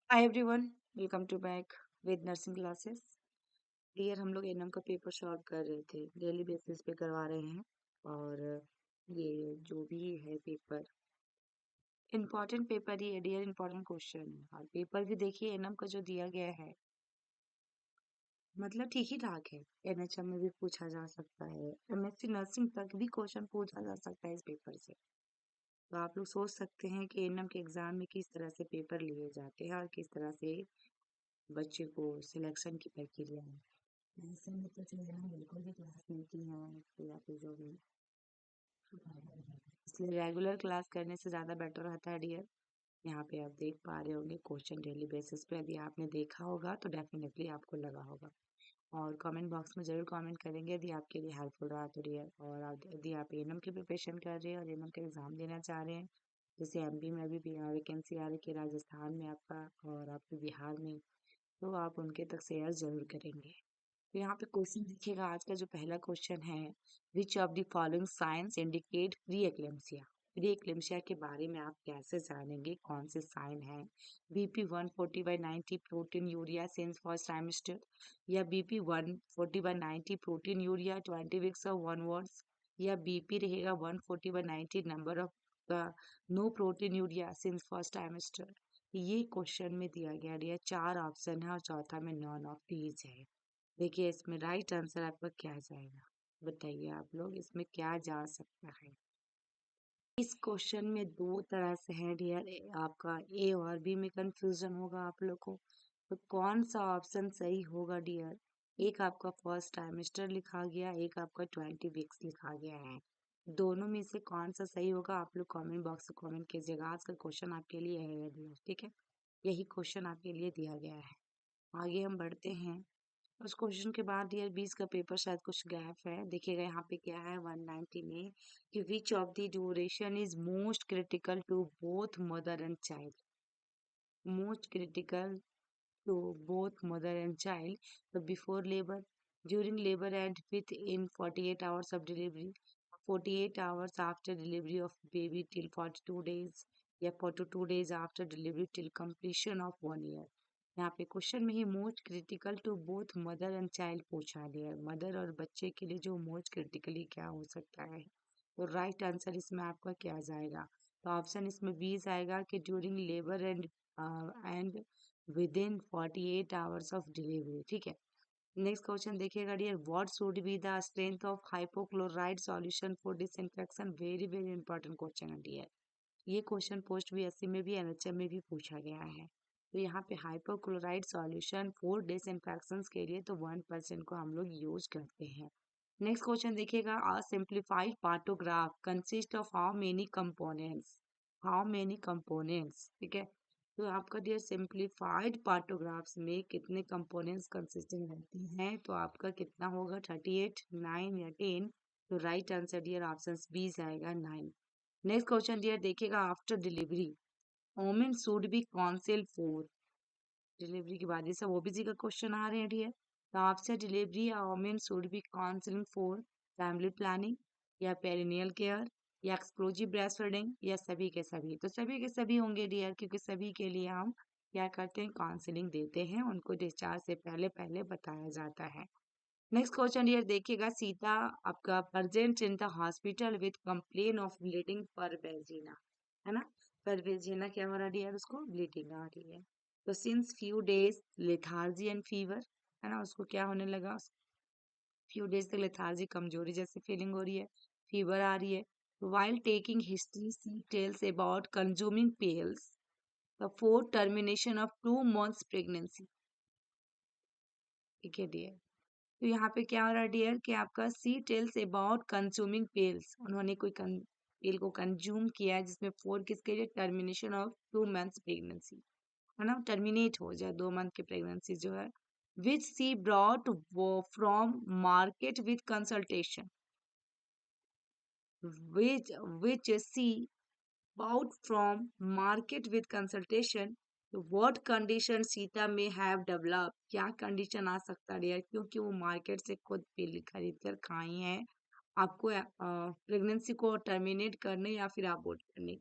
Hi everyone, welcome to back with nursing classes. Dear, हम लोग NM का paper solve कर रहे थे, डेली बेसिस पे करवा रहे हैं। और ये जो भी है पेपर, इम्पोर्टेंट पेपर ही है डियर, इम्पोर्टेंट क्वेश्चन है। और पेपर भी देखिए एनएम का जो दिया गया है, मतलब ठीक ही ठाक है। एनएचएम में भी पूछा जा सकता है, एमएससी नर्सिंग तक भी क्वेश्चन पूछा जा सकता है इस पेपर से। तो आप लोग सोच सकते हैं कि एनएम के एग्जाम में किस तरह से पेपर लिए जाते हैं और किस तरह से बच्चे को सिलेक्शन की प्रक्रिया है। ऐसे में तो जो है बिल्कुल भी क्लास मिलती है या फिर जो भी, इसलिए रेगुलर क्लास करने से ज़्यादा बेटर रहता है डियर। यहाँ पे आप देख पा रहे होंगे क्वेश्चन डेली बेसिस पे, यदि आपने देखा होगा तो डेफिनेटली आपको लगा होगा। और कमेंट बॉक्स में ज़रूर कमेंट करेंगे यदि आपके लिए हेल्पफुल रहा तो डियर। और यदि आप एनएम की प्रिपरेशन कर रहे हैं और एनएम का एग्ज़ाम देना चाह रहे हैं, जैसे एमपी में अभी भी वैकेंसी आ रही है, राजस्थान में आपका और आपके बिहार में, तो आप उनके तक शेयर जरूर करेंगे। तो यहाँ पे क्वेश्चन देखिएगा, आज का जो पहला क्वेश्चन है, विच of the following science indicate pre eclampsia. Pre eclampsia के बारे में आप कैसे जानेंगे, कौन से साइन है? BP 140/90 proteinuria since first trimester, या BP 140/90 proteinuria 20 weeks of onwards, या बीपी रहेगा 140/90 number of no proteinuria since first trimester. ये क्वेश्चन में दिया गया है, चार ऑप्शन है और चौथा में नॉन ऑफ दीज है। देखिए इसमें राइट आंसर आपका क्या जाएगा, बताइए आप लोग इसमें क्या जा सकता है। इस क्वेश्चन में दो तरह से है डियर, आपका ए और बी में कंफ्यूजन होगा आप लोग को। तो कौन सा ऑप्शन सही होगा डियर? एक आपका फर्स्ट ट्राइमेस्टर लिखा गया, एक आपका 20 वीक्स लिखा गया है। दोनों में से कौन सा सही होगा आप लोग कमेंट बॉक्स में कमेंट कीजिएगा। आज का क्वेश्चन आपके लिए है डियर, ठीक है? यही क्वेश्चन आपके लिए दिया गया है। आगे हम बढ़ते हैं। उस क्वेश्चन के बाद यार 20 का पेपर शायद कुछ गैप है। देखिएगा यहाँ पे क्या है 190 में, कि which of the duration is most critical to both mother and child. Most critical to both mother and child, तो before labour, during labour and within 48 hours of delivery, 48 hours after delivery of baby till 42 days, या 42 days after delivery till completion of 1 year। यहाँ पे question में ही most critical to both mother and child पूछा गया है। Mother और बच्चे के लिए जो मोस्ट क्रिटिकली क्या हो सकता है, तो राइट आंसर इसमें आपका क्या जाएगा? तो ऑप्शन इसमें बी जाएगा कि during labour and with in 48 hours of delivery, ठीक है। नेक्स्ट क्वेश्चन देखिएगा dear, what should be the strength of hypochloride solution for disinfection. Very very important question है डियर। ये क्वेश्चन पोस्ट बीएससी में भी एनएचएम में भी पूछा गया है। तो यहाँ पे हाइपोक्लोराइड सॉल्यूशन फॉर डिसइंफेक्शन के लिए तो 1% को हम लोग यूज करते हैं। नेक्स्ट क्वेश्चन देखिएगा, अ simplified partograph consist of how many components. How many components, ठीक है। तो आपका डियर सिंप्लीफाइड पार्टोग्राफ्स में कितने कंपोनेंट्स कंसिस्टेंट रहती हैं, तो आपका कितना होगा? 38, 9 या 10? तो right answer dear option B आएगा 9। नेक्स्ट क्वेश्चन डियर देखिएगा, after delivery women should be counsel for. Delivery के बाद ये सब ओबीसी का क्वेश्चन आ रहे हैं डियर। तो after delivery women should B counselling for family planning, या पेरिनियल केयर, या एक्सक्लूसिव ब्रेस्ट फीडिंग, या सभी के सभी। तो सभी के सभी होंगे डियर, क्योंकि सभी के लिए हम क्या करते हैं? काउंसिलिंग देते हैं, उनको डिस्चार्ज से पहले पहले बताया जाता है। नेक्स्ट क्वेश्चन ये देखिएगा, सीता आपका present in the hospital with complain of bleeding पर वेजिना, है ना? पर वेजिना क्या हो रहा है डियर? उसको ब्लीडिंग आ रही है। तो since few days lethargy and fever, है ना? उसको क्या होने लगा? फ्यू डेज तक लेथार्जी, कमजोरी जैसी फीलिंग हो रही है, फीवर आ रही है। While taking history she tells about consuming pills the for termination of 2 months pregnancy, ठीक है डियर। तो यहाँ पे क्या हो रहा है डियर कि आपका सी टेल्स अबाउट कंज्यूमिंग पिल्स, उन्होंने कोई पिल को कंज्यूम किया है जिसमें 4 किसके लिए? टर्मिनेशन ऑफ 2 months प्रेगनेंसी, है ना? टर्मिनेट हो जाए 2 मंथ की प्रेगनेंसी जो है। Which she brought from market with consultation, which she bought from market with consultation। what condition Sita में have developed, क्या कंडीशन आ सकता है यार? क्योंकि वो मार्केट से खुद पिल खरीद कर खाई है आपको प्रेगनेंसी को टर्मिनेट करने या फिर अबॉर्ट करने।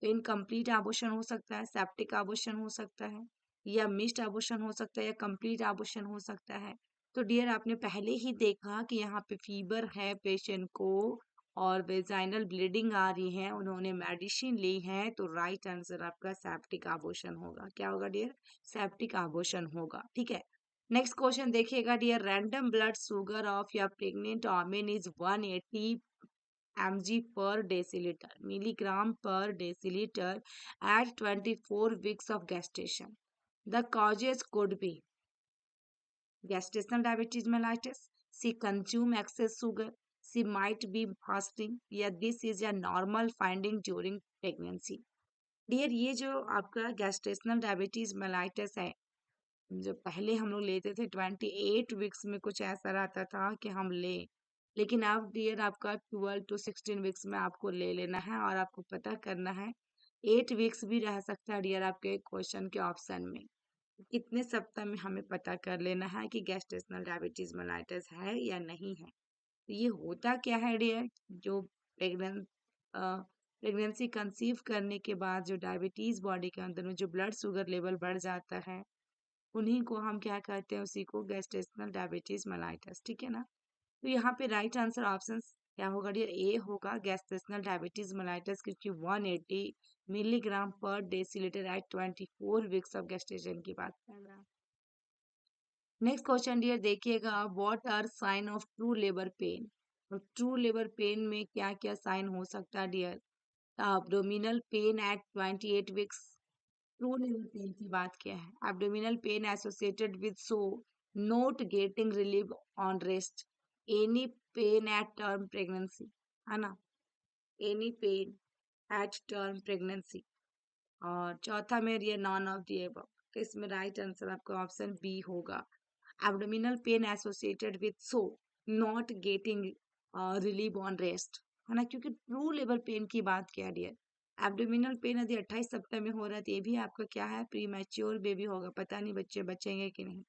तो इनकम्प्लीट अबॉर्शन हो सकता है, सेप्टिक अबॉर्शन हो सकता है, या मिस्ड अबॉर्शन हो सकता है या कंप्लीट अबॉर्शन हो सकता है। तो डियर आपने पहले ही देखा कि यहाँ पे फीवर है पेशेंट को और वेजाइनल ब्लीडिंग आ रही है, उन्होंने मेडिसिन ली है, तो राइट आंसर आपका सेप्टिक अबॉर्शन होगा। क्या होगा डियर? सेप्टिक अबॉर्शन होगा। ठीक है, नेक्स्ट क्वेश्चन देखिएगा dear, random blood sugar of या pregnant women is 180 mg per deciliter, milligram per deciliter at 24 weeks of gestation. The causes could be gestational diabetes mellitus, she consume excess sugar, she might be fasting, या this is a normal finding during pregnancy. Dear ये जो आपका gestational diabetes mellitus है, जो पहले हम लोग लेते थे 28 वीक्स में कुछ ऐसा रहता था कि हम ले, लेकिन अब डियर आपका 12 to 16 वीक्स में आपको ले लेना है और आपको पता करना है 8 वीक्स भी रह सकता है डियर आपके क्वेश्चन के ऑप्शन में। कितने सप्ताह में हमें पता कर लेना है कि गैस्ट्रेशनल डायबिटीज मेलाइटिस है या नहीं है। तो ये होता क्या है डियर, जो प्रेगनेंट प्रेगनेंसी कंसीव करने के बाद जो डायबिटीज बॉडी के अंदर में जो ब्लड शुगर लेवल बढ़ जाता है, उन्हीं को हम क्या कहते हैं, उसी को गैस्ट्रेशनल डायबिटीज मेलाइटिस। ठीक है ना, तो यहाँ पे राइट आंसर ऑप्शन क्या होगा डियर? ए होगा, गैस्ट्रेशनल डायबिटीज मेलाइटिस, क्योंकि 180 मिलीग्राम पर decilitre at 24 weeks of gestation की बात कर रहा है। नेक्स्ट क्वेश्चन डियर देखिएगा, what are sign of true labour pain? तो ट्रू लेबर पेन में क्या क्या साइन हो सकता है dear? Abdominal pain at 28 weeks, true labour pain की बात किया है। Abdominal pain associated with so not getting relief on rest, any pain at term pregnancy, है ना, any pain at term pregnancy. और चौथा में ये नॉन ऑफ दी अबव, तो इसमें राइट आंसर आपका ऑप्शन बी होगा, abdominal pain associated with so not getting relief on rest, है ना, क्योंकि ट्रू लेबर पेन की बात किया डियर। एब्डोमिनल पेन यदि 28 सप्ताह में हो रहा है तो ये भी आपका क्या है, प्री मैच्योर बेबी होगा, पता नहीं बच्चे बचेंगे कि नहीं।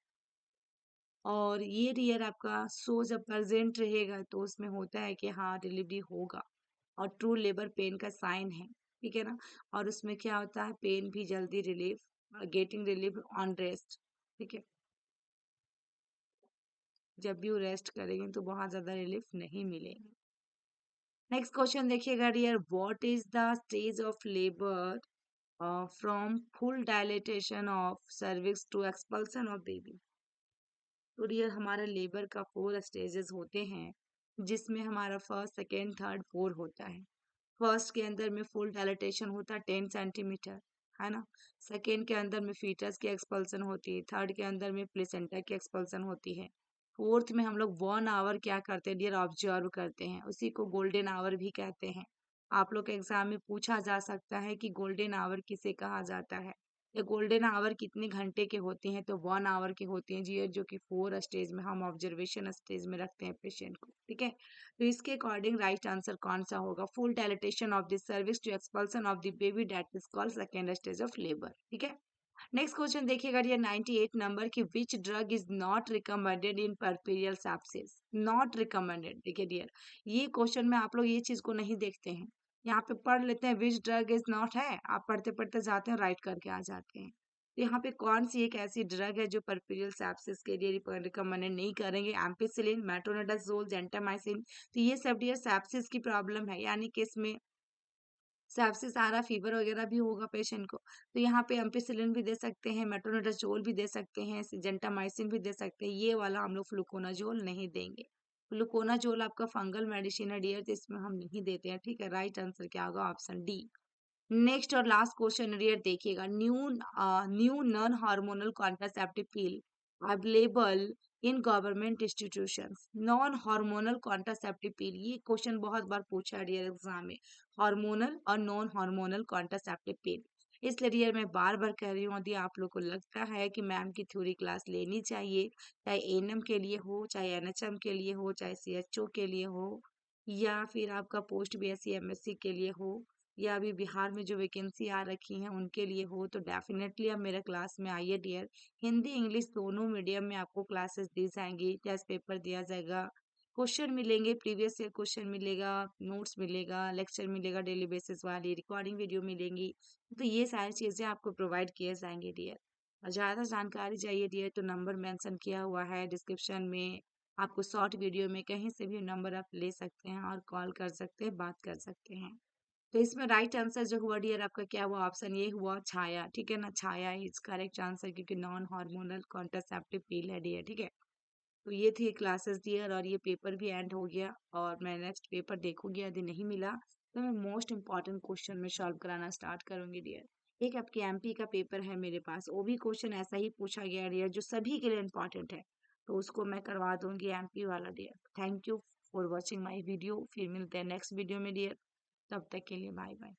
और ये डियर आपका सो जब प्रेजेंट रहेगा तो उसमें होता है कि हाँ डिलीवरी होगा, और ट्रू लेबर पेन का साइन है। ठीक है ना, और उसमें क्या होता है, पेन भी जल्दी relief, getting relief on rest. ठीक है, जब भी वो रेस्ट करेंगे तो बहुत ज्यादा रिलीफ नहीं मिलेगी। नेक्स्ट क्वेश्चन देखिएगा dear, what is the stage of labour from full dilatation of cervix to expulsion of baby? तो डियर हमारा लेबर का 4 स्टेजेस होते हैं, जिसमें हमारा फर्स्ट सेकेंड थर्ड 4 होता है। फर्स्ट के अंदर में फुल डायलेटेशन होता है 10 सेंटीमीटर, है ना। सेकेंड के अंदर में फीटस की एक्सपल्सन होती है, थर्ड के अंदर में प्लेसेंटा की एक्सपल्सन होती है, फोर्थ में हम लोग 1 आवर क्या करते हैं डियर, ऑब्जर्व करते हैं, उसी को गोल्डन आवर भी कहते हैं। आप लोग के एग्जाम में पूछा जा सकता है कि गोल्डन आवर किसे कहा जाता है, या गोल्डन आवर कितने घंटे के होते हैं, तो 1 आवर के होते हैं जी, जो कि 4 स्टेज में हम ऑब्जर्वेशन स्टेज में रखते हैं पेशेंट को। ठीक है, तो इसके अकॉर्डिंग राइट आंसर कौन सा होगा? Full dilatation of the cervix to expulsion of the baby, that is called second stage of labour. ठीक है, नेक्स्ट क्वेश्चन देखिएगा डियर 98 नंबर की, which drug is not recommended in puerperal sepsis? Not recommended, देखिए dear ये question में आप लोग ये चीज को नहीं देखते हैं, यहाँ पे पढ़ लेते हैं विच ड्रग इज नॉट, है आप पढ़ते पढ़ते जाते हैं राइट करके आ जाते हैं। तो यहाँ पे कौन सी एक ऐसी ड्रग है जो परपेरियल सेप्सिस के लिए रिकमेंडेड नहीं करेंगे? Ampicillin, metronidazole, gentamicin. तो ये सब डियर सेप्सिस की प्रॉब्लम है, यानी कि इसमें सेप्सिस आ रहा, फीवर वगैरह भी होगा पेशेंट को, तो यहाँ पे एम्पिसिलिन भी दे सकते हैं, मेट्रोनिडाजोल भी दे सकते हैं, जेंटामाइसिन भी दे सकते हैं, ये वाला हम लोग फ्लूकोनाजोल नहीं देंगे। फ्लूकोनाजोल आपका फंगल मेडिसिन है डियर, तो इसमें हम नहीं देते हैं। ठीक है, राइट आंसर क्या होगा? Option D. नेक्स्ट और लास्ट क्वेश्चन डियर देखिएगा, new non hormonal contraceptive pill available in government institutions, non hormonal contraceptive पिल, ये क्वेश्चन बहुत बार पूछा है डियर एग्जाम में, हार्मोनल और नॉन हार्मोनल कॉन्ट्रासेप्टिव पिल। इसलिए डियर मैं बार बार कह रही हूँ, यदि आप लोग को लगता है कि मैम की थ्योरी क्लास लेनी चाहिए, चाहे एएनएम के लिए हो, चाहे एनएचएम के लिए हो, चाहे सीएचओ के लिए हो, या फिर आपका पोस्ट बीएससी एमएससी के लिए हो, या अभी बिहार में जो वैकेंसी आ रखी हैं उनके लिए हो, तो डेफिनेटली आप मेरे क्लास में आइए डियर। हिंदी इंग्लिश दोनों मीडियम में आपको क्लासेस दी जाएंगी, टेस्ट पेपर दिया जाएगा, क्वेश्चन मिलेंगे, प्रीवियस ईयर क्वेश्चन मिलेगा, नोट्स मिलेगा, लेक्चर मिलेगा, डेली बेसिस वाली रिकॉर्डिंग वीडियो मिलेंगी, तो ये सारी चीज़ें आपको प्रोवाइड किए जाएंगे डियर। और ज़्यादा जानकारी चाहिए डियर तो नंबर मेंशन किया हुआ है डिस्क्रिप्शन में। आपको शॉर्ट वीडियो में कहीं से भी नंबर आप ले सकते हैं और कॉल कर सकते हैं, बात कर सकते हैं। तो इसमें राइट आंसर जो हुआ डियर आपका क्या हुआ, ऑप्शन ये हुआ छाया, ठीक है ना। छाया इज करेक्ट आंसर क्योंकि नॉन हार्मोनल कॉन्ट्रासेप्टिव पिल है डियर, ठीक है। तो ये थी क्लासेस डियर और ये पेपर भी एंड हो गया और मैं नेक्स्ट पेपर देखूंगी, यदि नहीं मिला तो मैं मोस्ट इंपॉर्टेंट क्वेश्चन में सॉल्व कराना स्टार्ट करूंगी डियर। एक आपके एमपी का पेपर है मेरे पास, वो भी क्वेश्चन ऐसा ही पूछा गया डियर जो सभी के लिए इंपॉर्टेंट है, तो उसको मैं करवा दूंगी एमपी वाला dear. Thank you for watching my video, फिर मिलते हैं नेक्स्ट वीडियो में डियर, तब तक के लिए बाय बाय।